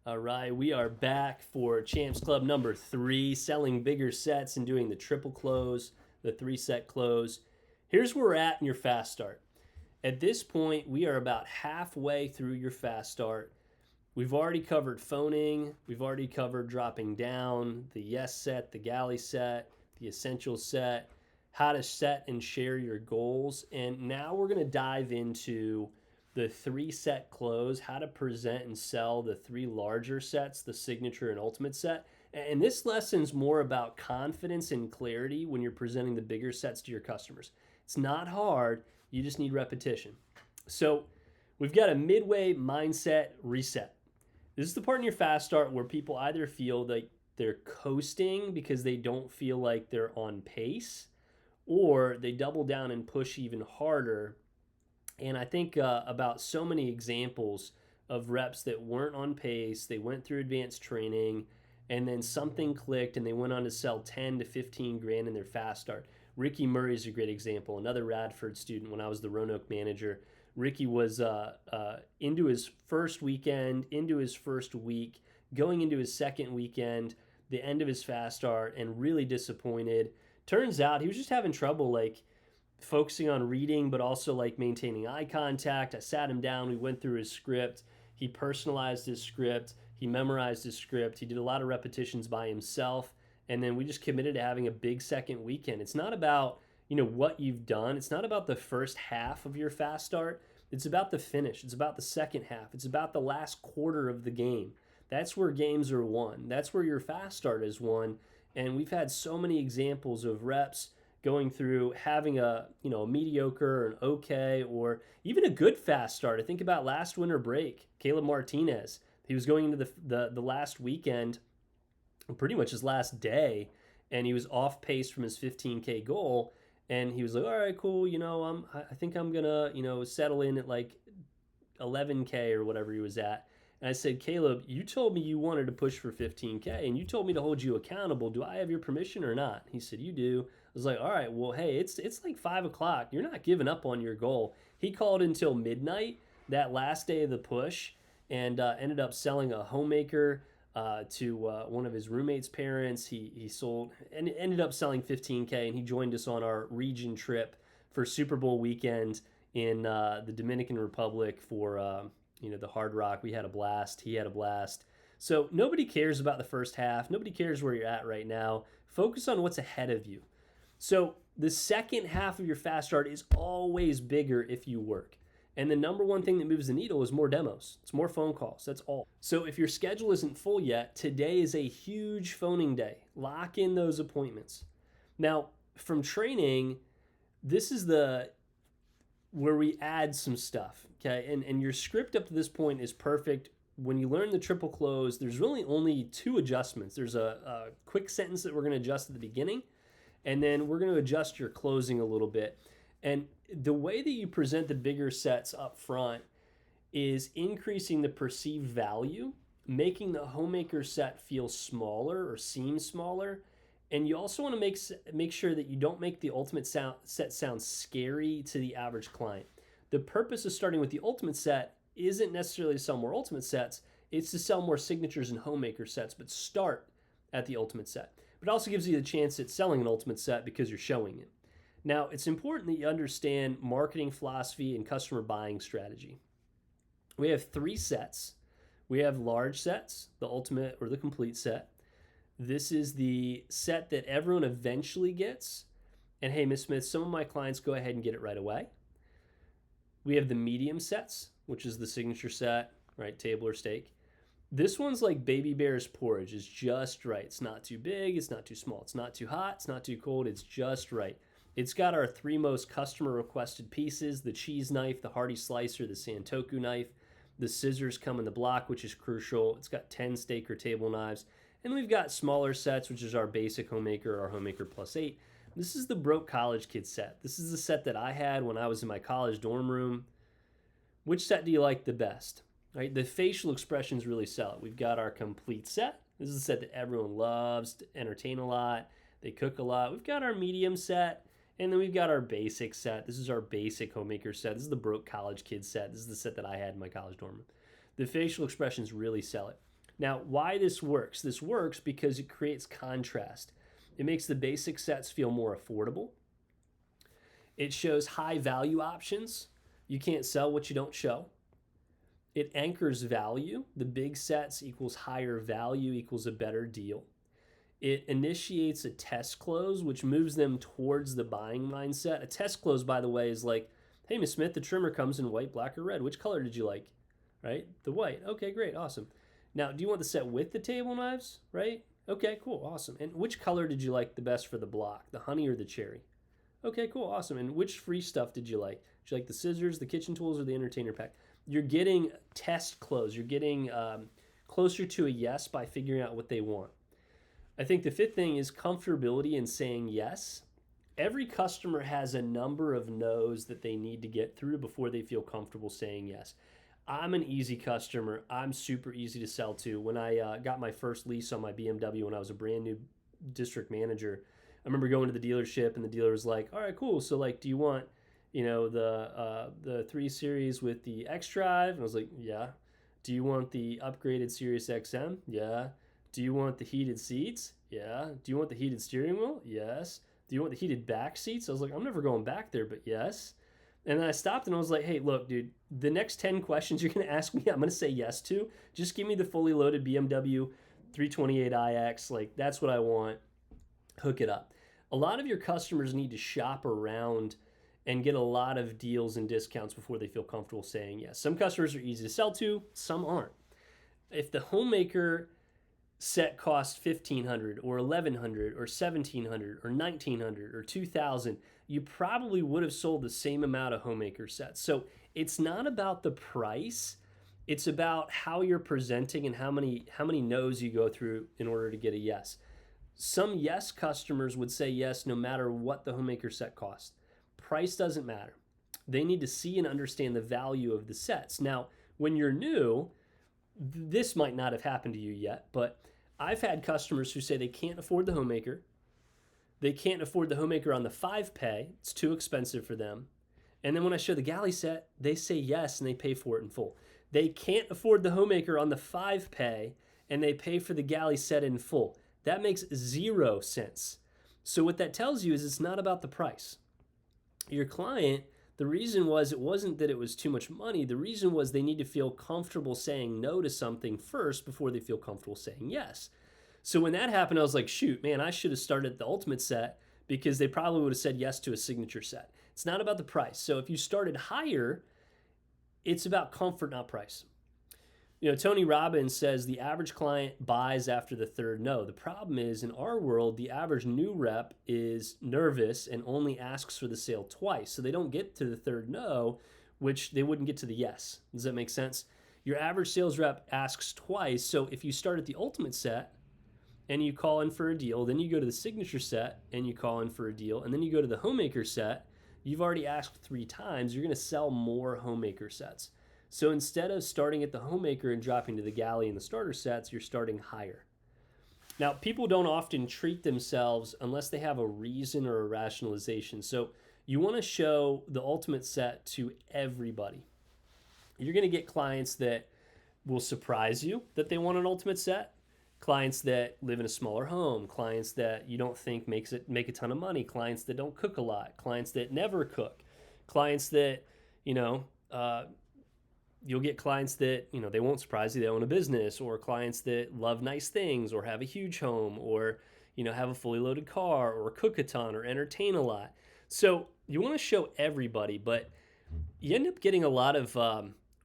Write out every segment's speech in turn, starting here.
All right, we are back for Champs Club number 3, selling bigger sets and doing the triple close, the 3-set close. Here's where we're at in your fast start. At this point, we are about halfway through your fast start. We've already covered phoning, we've already covered dropping down, the yes set, the galley set, the essential set, how to set and share your goals, and now we're going to dive into the 3-set close, how to present and sell the 3 larger sets, the signature and ultimate set. And this lesson's more about confidence and clarity when you're presenting the bigger sets to your customers. It's not hard, you just need repetition. So we've got a midway mindset reset. This is the part in your fast start where people either feel like they're coasting because they don't feel like they're on pace, or they double down and push even harder. And I think about so many examples of reps that weren't on pace. They went through advanced training and then something clicked and they went on to sell 10 to 15 grand in their fast start. Ricky Murray is a great example, another Radford student when I was the Roanoke manager. Ricky was into his first weekend, into his first week, going into his second weekend, the end of his fast start, and really disappointed. Turns out he was just having trouble focusing on reading, but also maintaining eye contact. I sat him down. We went through his script. He personalized his script. He memorized his script. He did a lot of repetitions by himself. And then we just committed to having a big second weekend. It's not about, what you've done. It's not about the first half of your fast start. It's about the finish. It's about the second half. It's about the last quarter of the game. That's where games are won. That's where your fast start is won. And we've had so many examples of reps going through having a mediocre or an okay or even a good fast start. I think about last winter break, Caleb Martinez. He was going into the last weekend, pretty much his last day, and he was off pace from his 15K goal. And he was like, all right, cool. I think I'm gonna settle in at 11K or whatever he was at. And I said, Caleb, you told me you wanted to push for 15K, and you told me to hold you accountable. Do I have your permission or not? He said, you do. I was like, all right, well, hey, it's like 5 o'clock. You're not giving up on your goal. He called until midnight that last day of the push and ended up selling a Homemaker to one of his roommates' parents. He sold and ended up selling 15K, and he joined us on our region trip for Super Bowl weekend in the Dominican Republic for the Hard Rock. We had a blast. He had a blast. So nobody cares about the first half. Nobody cares where you're at right now. Focus on what's ahead of you. So the second half of your fast start is always bigger if you work. And the number one thing that moves the needle is more demos. It's more phone calls. That's all. So if your schedule isn't full yet, today is a huge phoning day. Lock in those appointments. Now, from training, this is where we add some stuff, okay? And your script up to this point is perfect. When you learn the triple close, there's really only 2 adjustments. There's a quick sentence that we're going to adjust at the beginning, and then we're going to adjust your closing a little bit. And the way that you present the bigger sets up front is increasing the perceived value, making the Homemaker set feel smaller or seem smaller. And you also want to make sure that you don't make the ultimate set sound scary to the average client. The purpose of starting with the ultimate set isn't necessarily to sell more ultimate sets. It's to sell more signatures and Homemaker sets, but start at the ultimate set. But it also gives you the chance at selling an ultimate set because you're showing it. Now, it's important that you understand marketing philosophy and customer buying strategy. We have 3 sets. We have large sets, the ultimate or the complete set. This is the set that everyone eventually gets. And hey, Ms. Smith, some of my clients go ahead and get it right away. We have the medium sets, which is the signature set, right? Table or steak. This one's like baby bear's porridge. It's just right. It's not too big. It's not too small. It's not too hot. It's not too cold. It's just right. It's got our 3 most customer requested pieces: the cheese knife, the hearty slicer, the Santoku knife. The scissors come in the block, which is crucial. It's got 10 steak or table knives. And we've got smaller sets, which is our basic Homemaker, our Homemaker Plus 8. This is the broke college kid set. This is the set that I had when I was in my college dorm room. Which set do you like the best? Right? The facial expressions really sell it. We've got our complete set. This is a set that everyone loves to entertain a lot. They cook a lot. We've got our medium set. And then we've got our basic set. This is our basic Homemaker set. This is the broke college kid set. This is the set that I had in my college dorm room. The facial expressions really sell it. Now, why this works? This works because it creates contrast. It makes the basic sets feel more affordable. It shows high value options. You can't sell what you don't show. It anchors value. The big sets equals higher value equals a better deal. It initiates a test close, which moves them towards the buying mindset. A test close, by the way, is like, hey, Miss Smith, the trimmer comes in white, black, or red. Which color did you like? Right? The white. Okay, great. Awesome. Now, do you want the set with the table knives? Right? Okay, cool. Awesome. And which color did you like the best for the block? The honey or the cherry? Okay, cool. Awesome. And which free stuff did you like? Did you like the scissors, the kitchen tools, or the entertainer pack? You're getting test close. You're getting closer to a yes by figuring out what they want. I think the fifth thing is comfortability in saying yes. Every customer has a number of no's that they need to get through before they feel comfortable saying yes. I'm an easy customer. I'm super easy to sell to. When I got my first lease on my BMW when I was a brand new district manager, I remember going to the dealership and the dealer was like, all right, cool. So like, do you want, the 3 Series with the X Drive? And I was like, yeah. Do you want the upgraded Sirius XM? Yeah. Do you want the heated seats? Yeah. Do you want the heated steering wheel? Yes. Do you want the heated back seats? I was like, I'm never going back there, but yes. And then I stopped and I was like, hey, look, dude, the next 10 questions you're going to ask me, I'm going to say yes to. Just give me the fully loaded BMW 328iX. Like, that's what I want. Hook it up. A lot of your customers need to shop around and get a lot of deals and discounts before they feel comfortable saying yes. Some customers are easy to sell to, some aren't. If the Homemaker set costs $1,500 or $1,100 or $1,700 or $1,900 or $2,000, you probably would have sold the same amount of Homemaker sets. So it's not about the price. It's about how you're presenting and how many no's you go through in order to get a yes. Some yes customers would say yes no matter what the Homemaker set costs. Price doesn't matter. They need to see and understand the value of the sets. Now, when you're new, this might not have happened to you yet, but I've had customers who say they can't afford the Homemaker. They can't afford the Homemaker on the 5-pay. It's too expensive for them. And then when I show the galley set, they say yes and they pay for it in full. They can't afford the Homemaker on the 5-pay and they pay for the galley set in full. That makes 0 sense. So what that tells you is it's not about the price. Your client, the reason was it wasn't that it was too much money. The reason was they need to feel comfortable saying no to something first before they feel comfortable saying yes. So when that happened, I was like, shoot, man, I should have started the Ultimate set because they probably would have said yes to a signature set. It's not about the price. So if you started higher, it's about comfort, not price. Tony Robbins says the average client buys after the 3rd no. The problem is in our world, the average new rep is nervous and only asks for the sale twice. So they don't get to the 3rd no, which they wouldn't get to the yes. Does that make sense? Your average sales rep asks twice. So if you start at the Ultimate set and you call in for a deal, then you go to the Signature set and you call in for a deal, and then you go to the Homemaker set, you've already asked 3 times, you're going to sell more Homemaker sets. So instead of starting at the Homemaker and dropping to the galley and the starter sets, you're starting higher. Now, people don't often treat themselves unless they have a reason or a rationalization. So you want to show the Ultimate set to everybody. You're going to get clients that will surprise you that they want an Ultimate set, clients that live in a smaller home, clients that you don't think make a ton of money, clients that don't cook a lot, clients that never cook, clients that, you'll get clients that, they won't surprise you, they own a business, or clients that love nice things or have a huge home or, have a fully loaded car or cook a ton or entertain a lot. So you want to show everybody, but you end up getting a lot of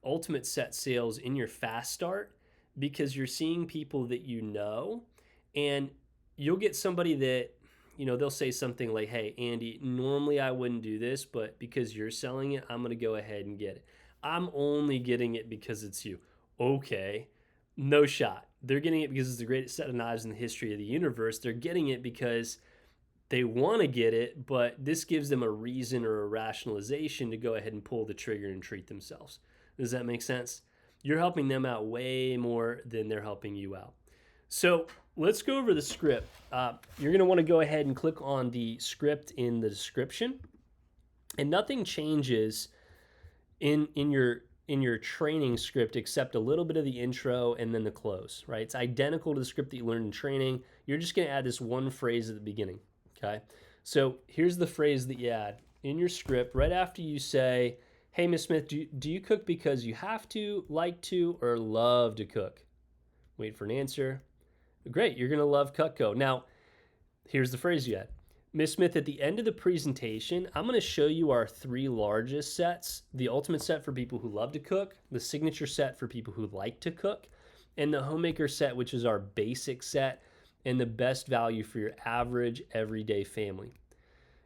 Ultimate set sales in your fast start because you're seeing people that and you'll get somebody that, they'll say something like, hey, Andy, normally I wouldn't do this, but because you're selling it, I'm going to go ahead and get it. I'm only getting it because it's you. Okay, no shot. They're getting it because it's the greatest set of knives in the history of the universe. They're getting it because they want to get it, but this gives them a reason or a rationalization to go ahead and pull the trigger and treat themselves. Does that make sense? You're helping them out way more than they're helping you out. So let's go over the script. You're going to want to go ahead and click on the script in the description, and nothing changes in in your training script except a little bit of the intro and then the close, right? It's identical to the script that you learned in training. You're just going to add this one phrase at the beginning, okay? So here's the phrase that you add in your script right after you say, hey, Miss Smith, do you cook because you have to, like to, or love to cook? Wait for an answer. Great, you're going to love Cutco. Now, here's the phrase you add. Miss Smith, at the end of the presentation, I'm going to show you our 3 largest sets, the ultimate set for people who love to cook, the signature set for people who like to cook, and the Homemaker set, which is our basic set and the best value for your average everyday family.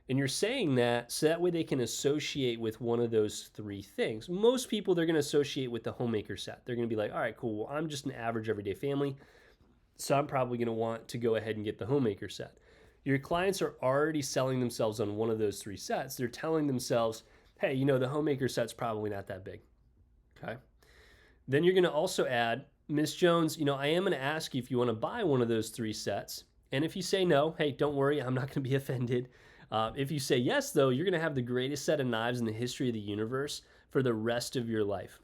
And you're saying that so that way they can associate with one of those 3 things. Most people, they're going to associate with the Homemaker set. They're going to be like, all right, cool, well, I'm just an average everyday family, so I'm probably going to want to go ahead and get the Homemaker set. Your clients are already selling themselves on one of those 3 sets. They're telling themselves, hey, you know, the Homemaker set's probably not that big, okay? Then you're going to also add, Miss Jones, you know, I am going to ask you if you want to buy one of those 3 sets. And if you say no, hey, don't worry, I'm not going to be offended. If you say yes, though, you're going to have the greatest set of knives in the history of the universe for the rest of your life.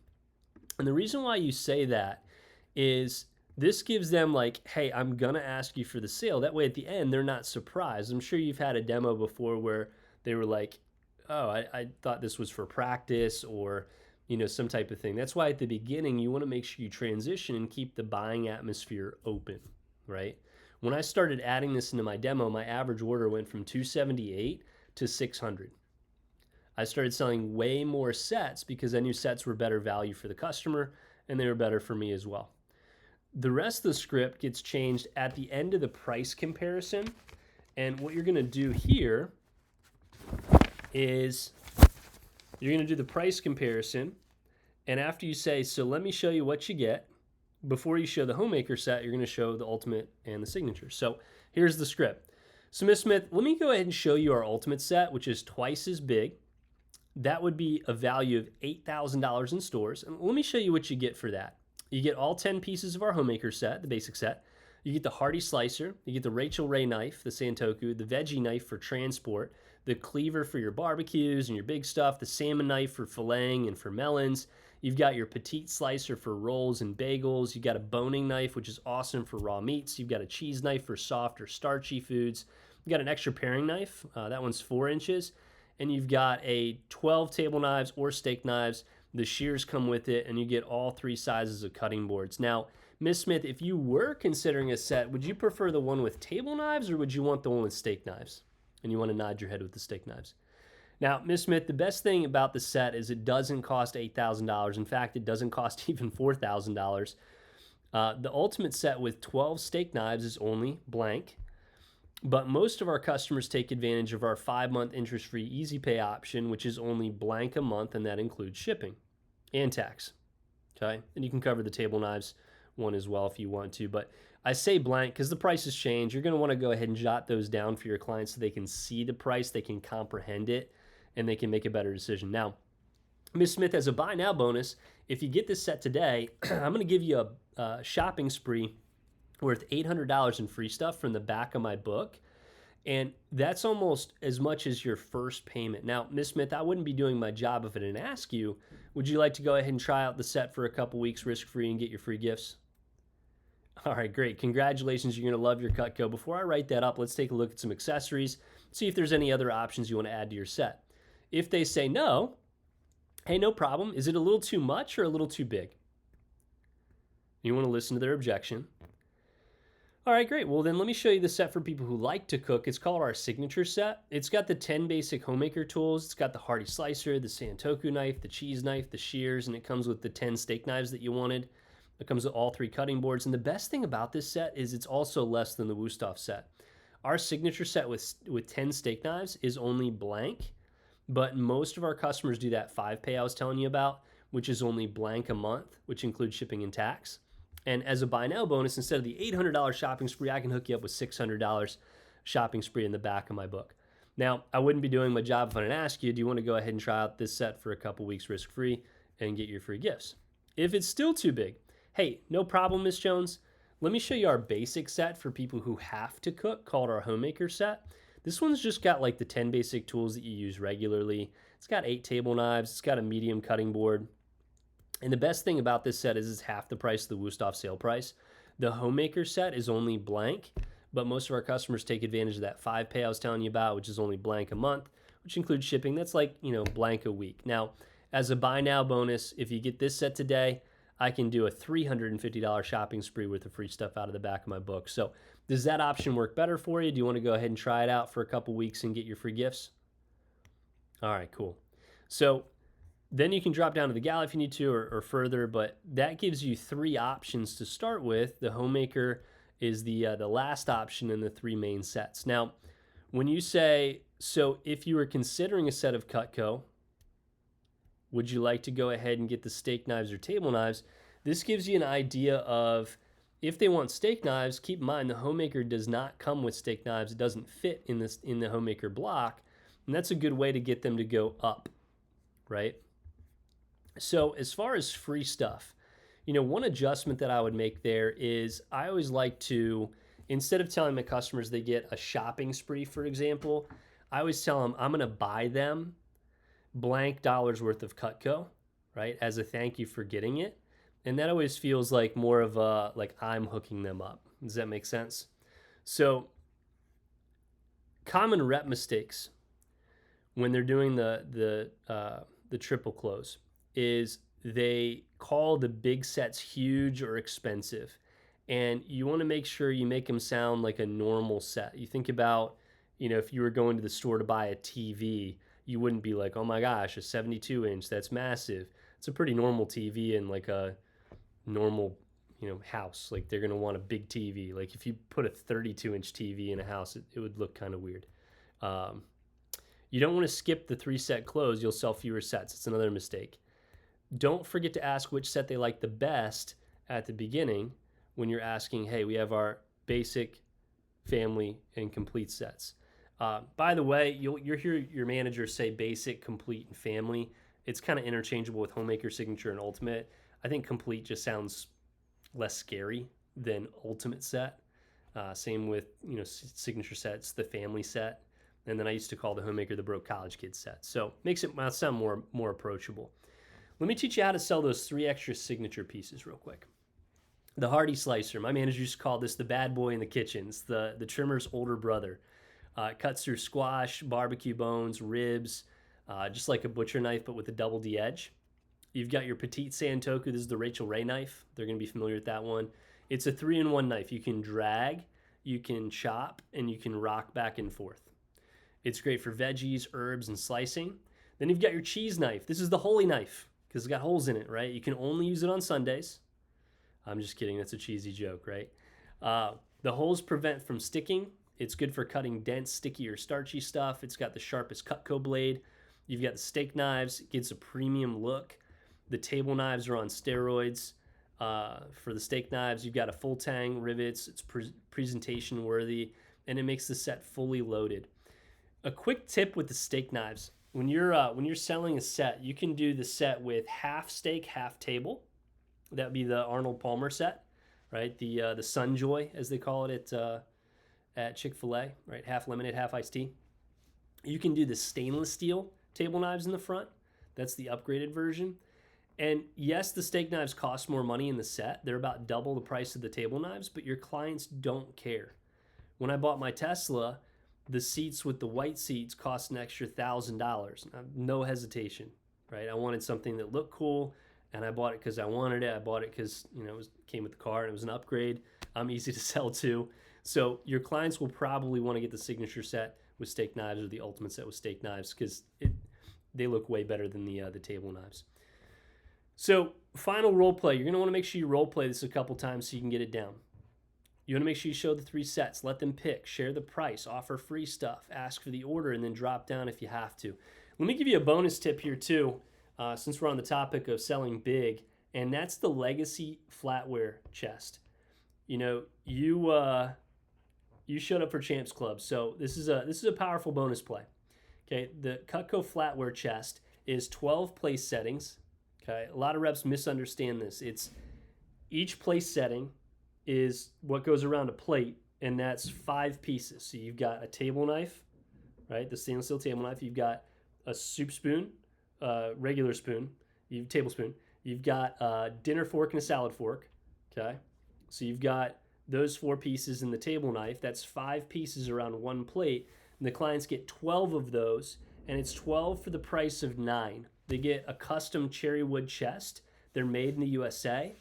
And the reason why you say that is this gives them like, hey, I'm going to ask you for the sale. That way at the end, they're not surprised. I'm sure you've had a demo before where they were like, oh, I thought this was for practice or, you know, some type of thing. That's why at the beginning, you want to make sure you transition and keep the buying atmosphere open, right? When I started adding this into my demo, my average order went from 278 to 600. I started selling way more sets because I knew sets were better value for the customer and they were better for me as well. The rest of the script gets changed at the end of the price comparison. And what you're going to do here is you're going to do the price comparison. And after you say, so let me show you what you get, before you show the Homemaker set, you're going to show the Ultimate and the Signature. So here's the script. So Miss Smith, let me go ahead and show you our Ultimate set, which is twice as big. That would be a value of $8,000 in stores. And let me show you what you get for that. You get all 10 pieces of our Homemaker set, the basic set. You get the Hardy Slicer. You get the Rachel Ray knife, the Santoku, the Veggie knife for transport, the cleaver for your barbecues and your big stuff, the salmon knife for filleting and for melons. You've got your petite slicer for rolls and bagels. You've got a boning knife, which is awesome for raw meats. You've got a cheese knife for soft or starchy foods. You've got an extra paring knife. That one's 4 inches. And you've got a 12 table knives or steak knives. The shears come with it, and you get all 3 sizes of cutting boards. Now, Miss Smith, if you were considering a set, would you prefer the one with table knives or would you want the one with steak knives? And you want to nod your head with the steak knives. Now, Miss Smith, the best thing about the set is it doesn't cost $8,000. In fact, it doesn't cost even $4,000. The Ultimate set with 12 steak knives is only blank. But most of our customers take advantage of our 5-month interest-free easy pay option, which is only blank a month, and that includes shipping and tax. Okay, and you can cover the table knives one as well if you want to. But I say blank because the prices change. You're going to want to go ahead and jot those down for your clients so they can see the price, they can comprehend it, and they can make a better decision. Now, Ms. Smith, as a buy now bonus, if you get this set today, I'm going to give you a shopping spree worth $800 in free stuff from the back of my book. And that's almost as much as your first payment. Now, Ms. Smith, I wouldn't be doing my job if I didn't ask you, would you like to go ahead and try out the set for a couple weeks risk-free and get your free gifts? All right, great. Congratulations. You're going to love your Cutco. Before I write that up, let's take a look at some accessories, see if there's any other options you want to add to your set. If they say no, hey, no problem. Is it a little too much or a little too big? You want to listen to their objection. All right, great. Well, then let me show you the set for people who like to cook. It's called our Signature set. It's got the 10 basic Homemaker tools. It's got the Hardy Slicer, the Santoku knife, the cheese knife, the shears, and it comes with the 10 steak knives that you wanted. It comes with all 3 cutting boards. And the best thing about this set is it's also less than the Wusthof set. Our Signature set with 10 steak knives is only blank, but most of our customers do that 5 pay I was telling you about, which is only blank a month, which includes shipping and tax. And as a buy now bonus, instead of the $800 shopping spree, I can hook you up with $600 shopping spree in the back of my book. Now, I wouldn't be doing my job if I didn't ask you, do you want to go ahead and try out this set for a couple weeks risk-free and get your free gifts? If it's still too big, hey, no problem, Miss Jones. Let me show you our basic set for people who have to cook called our Homemaker set. This one's just got like the 10 basic tools that you use regularly. It's got 8 table knives. It's got a medium cutting board. And the best thing about this set is it's half the price of the Wusthof sale price. The Homemaker set is only blank, but most of our customers take advantage of that 5 pay I was telling you about, which is only blank a month, which includes shipping. That's like, blank a week. Now, as a buy now bonus, if you get this set today, I can do a $350 shopping spree with the free stuff out of the back of my book. So does that option work better for you? Do you want to go ahead and try it out for a couple weeks and get your free gifts? All right, cool. So then you can drop down to the galley if you need to, or further, but that gives you 3 options to start with. The Homemaker is the last option in the 3 main sets. Now, when you say, so if you were considering a set of Cutco, would you like to go ahead and get the steak knives or table knives? This gives you an idea of, if they want steak knives, keep in mind the Homemaker does not come with steak knives. It doesn't fit in the Homemaker block, and that's a good way to get them to go up, right? So as far as free stuff, one adjustment that I would make there is I always like to, instead of telling my customers they get a shopping spree, for example, I always tell them I'm going to buy them blank dollars worth of Cutco, right, as a thank you for getting it. And that always feels like more of a, like I'm hooking them up. Does that make sense? So common rep mistakes when they're doing the triple close is they call the big sets huge or expensive. And you want to make sure you make them sound like a normal set. You think about, if you were going to the store to buy a TV, you wouldn't be like, oh my gosh, a 72-inch, that's massive. It's a pretty normal TV in like a normal, house. Like they're going to want a big TV. Like if you put a 32-inch TV in a house, it would look kind of weird. You don't want to skip the 3-set close. You'll sell fewer sets. It's another mistake. Don't forget to ask which set they like the best at the beginning when you're asking, hey, we have our basic, family, and complete sets. By the way, you'll hear your manager say basic, complete, and family. It's kind of interchangeable with Homemaker, Signature, and Ultimate. I think complete just sounds less scary than Ultimate set. Same with Signature sets, the family set. And then I used to call the Homemaker the broke college kid set. So makes it sound more approachable. Let me teach you how to sell those 3 extra signature pieces real quick. The Hardy Slicer. My manager used to call this the bad boy in the kitchens, the trimmer's older brother. It cuts through squash, barbecue bones, ribs, just like a butcher knife, but with a double D edge. You've got your Petite Santoku. This is the Rachel Ray knife. They're going to be familiar with that one. It's a 3-in-1 knife. You can drag, you can chop, and you can rock back and forth. It's great for veggies, herbs, and slicing. Then you've got your cheese knife. This is the holy knife because it's got holes in it, right? You can only use it on Sundays. I'm just kidding. That's a cheesy joke, right? The holes prevent from sticking. It's good for cutting dense, sticky, or starchy stuff. It's got the sharpest Cutco blade. You've got the steak knives. It gives a premium look. The table knives are on steroids. For the steak knives, you've got a full tang rivets. It's presentation worthy, and it makes the set fully loaded. A quick tip with the steak knives: when you're selling a set, you can do the set with half steak, half table. That would be the Arnold Palmer set, right? The Sunjoy, as they call it at Chick-fil-A, right? Half lemonade, half iced tea. You can do the stainless steel table knives in the front. That's the upgraded version. And yes, the steak knives cost more money in the set. They're about double the price of the table knives, but your clients don't care. When I bought my Tesla, the seats with the white seats cost an extra $1,000. No hesitation, right? I wanted something that looked cool, and I bought it because I wanted it. I bought it because it came with the car and it was an upgrade. I'm easy to sell to. So your clients will probably want to get the signature set with steak knives or the ultimate set with steak knives because they look way better than the table knives. So final role play. You're going to want to make sure you role play this a couple times so you can get it down. You want to make sure you show the 3 sets, let them pick, share the price, offer free stuff, ask for the order, and then drop down if you have to. Let me give you a bonus tip here too, since we're on the topic of selling big, and that's the Legacy flatware chest. You showed up for Champs Club, so this is a powerful bonus play. Okay, the Cutco flatware chest is 12 place settings. Okay, a lot of reps misunderstand this. It's each place setting is what goes around a plate, and that's 5 pieces. So you've got a table knife, right? The stainless steel table knife. You've got a soup spoon, regular spoon, tablespoon. You've got a dinner fork and a salad fork. Okay. So you've got those 4 pieces in the table knife. That's 5 pieces around one plate. And the clients get 12 of those, and it's 12 for the price of 9. They get a custom cherry wood chest. They're made in the USA,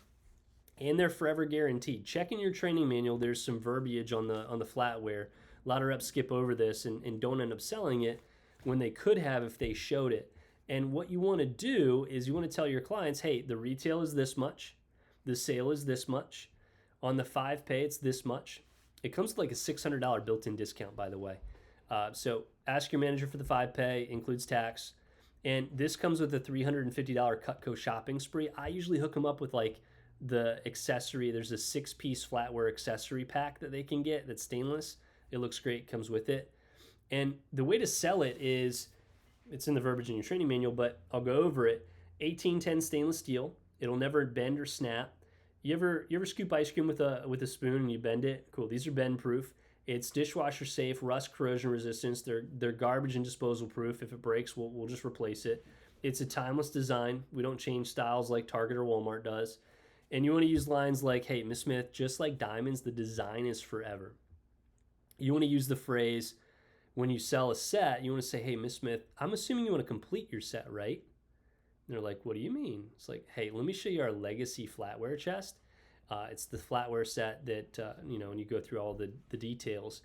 and they're forever guaranteed. Check in your training manual. There's some verbiage on the flatware. A lot of reps skip over this and don't end up selling it when they could have if they showed it. And what you want to do is you want to tell your clients, hey, the retail is this much, the sale is this much. On the 5-pay, it's this much. It comes with like a $600 built-in discount, by the way. So ask your manager for the 5-pay, includes tax. And this comes with a $350 Cutco shopping spree. I usually hook them up with like the accessory. There's a 6-piece flatware accessory pack that they can get that's stainless. It looks great, comes with it. And the way to sell it is, it's in the verbiage in your training manual, but I'll go over it. 1810 stainless steel. It'll never bend or snap. You ever scoop ice cream with a spoon and you bend it? Cool. These are bend proof. It's dishwasher safe, rust corrosion resistance. They're garbage and disposal proof. If it breaks, we'll just replace it. It's a timeless design. We don't change styles like Target or Walmart does. And you want to use lines like, hey, Miss Smith, just like diamonds, the design is forever. You want to use the phrase, when you sell a set, you want to say, hey, Miss Smith, I'm assuming you want to complete your set, right? And they're like, what do you mean? It's like, hey, let me show you our legacy flatware chest. It's the flatware set that, and you go through all the details.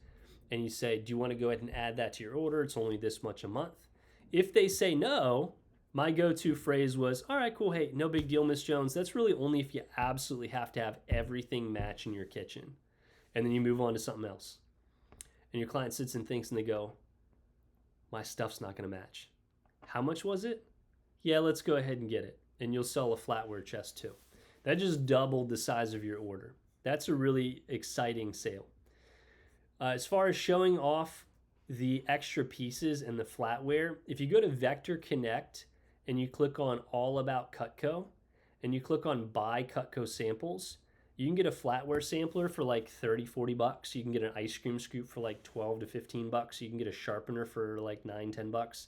And you say, do you want to go ahead and add that to your order? It's only this much a month. If they say no, my go-to phrase was, all right, cool, hey, no big deal, Miss Jones. That's really only if you absolutely have to have everything match in your kitchen. And then you move on to something else. And your client sits and thinks and they go, my stuff's not going to match. How much was it? Yeah, let's go ahead and get it. And you'll sell a flatware chest too. That just doubled the size of your order. That's a really exciting sale. As far as showing off the extra pieces and the flatware, if you go to Vector Connect and you click on All About Cutco and you click on Buy Cutco Samples, you can get a flatware sampler for like 30, 40 bucks. You can get an ice cream scoop for like 12 to 15 bucks. You can get a sharpener for like 9, 10 bucks.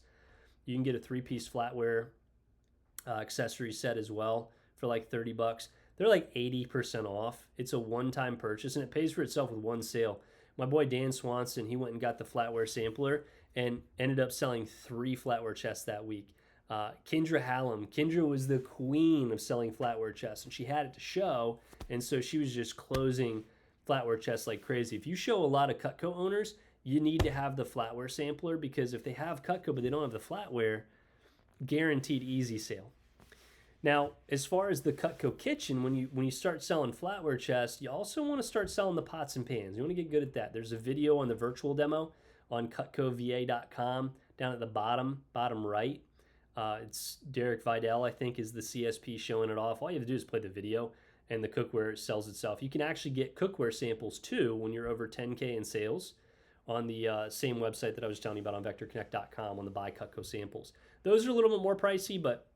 You can get a 3-piece flatware accessory set as well for like 30 bucks. They're like 80% off. It's a one-time purchase and it pays for itself with one sale. My boy Dan Swanson, he went and got the flatware sampler and ended up selling 3 flatware chests that week. Kendra Hallam. Kendra was the queen of selling flatware chests, and she had it to show, and so she was just closing flatware chests like crazy. If you show a lot of Cutco owners, you need to have the flatware sampler, because if they have Cutco but they don't have the flatware, guaranteed easy sale. Now, as far as the Cutco kitchen, when you start selling flatware chests, you also want to start selling the pots and pans. You want to get good at that. There's a video on the virtual demo on cutcova.com down at the bottom right. It's Derek Vidal, I think, is the CSP showing it off. All you have to do is play the video, and the cookware sells itself. You can actually get cookware samples, too, when you're over 10K in sales on the same website that I was telling you about on vectorconnect.com on the Buy Cutco Samples. Those are a little bit more pricey, but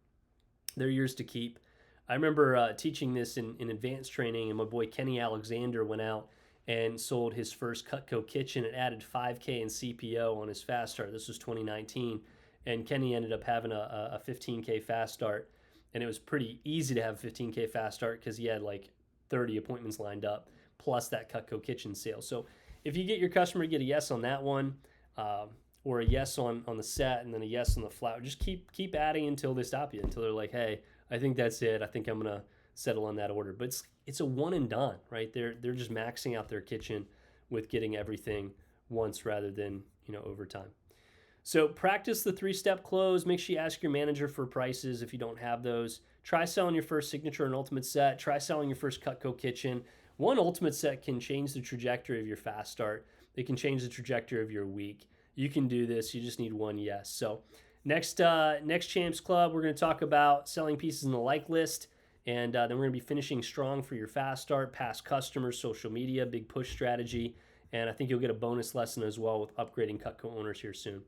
they're yours to keep. I remember teaching this in advanced training, and my boy Kenny Alexander went out and sold his first Cutco kitchen. It added 5K in CPO on his fast start. This was 2019. And Kenny ended up having a 15K fast start. And it was pretty easy to have a 15K fast start because he had like 30 appointments lined up, plus that Cutco kitchen sale. So if you get your customer to get a yes on that one, or a yes on the set, and then a yes on the flour, just keep adding until they stop you, until they're like, hey, I think that's it. I think I'm going to settle on that order. But it's a one and done, right? They're just maxing out their kitchen with getting everything once rather than, over time. So practice the 3-step close. Make sure you ask your manager for prices if you don't have those. Try selling your first signature and ultimate set. Try selling your first Cutco kitchen. One ultimate set can change the trajectory of your fast start. It can change the trajectory of your week. You can do this. You just need one yes. So next Champs Club, we're going to talk about selling pieces in the like list. And then we're going to be finishing strong for your fast start, past customers, social media, big push strategy. And I think you'll get a bonus lesson as well with upgrading Cutco owners here soon.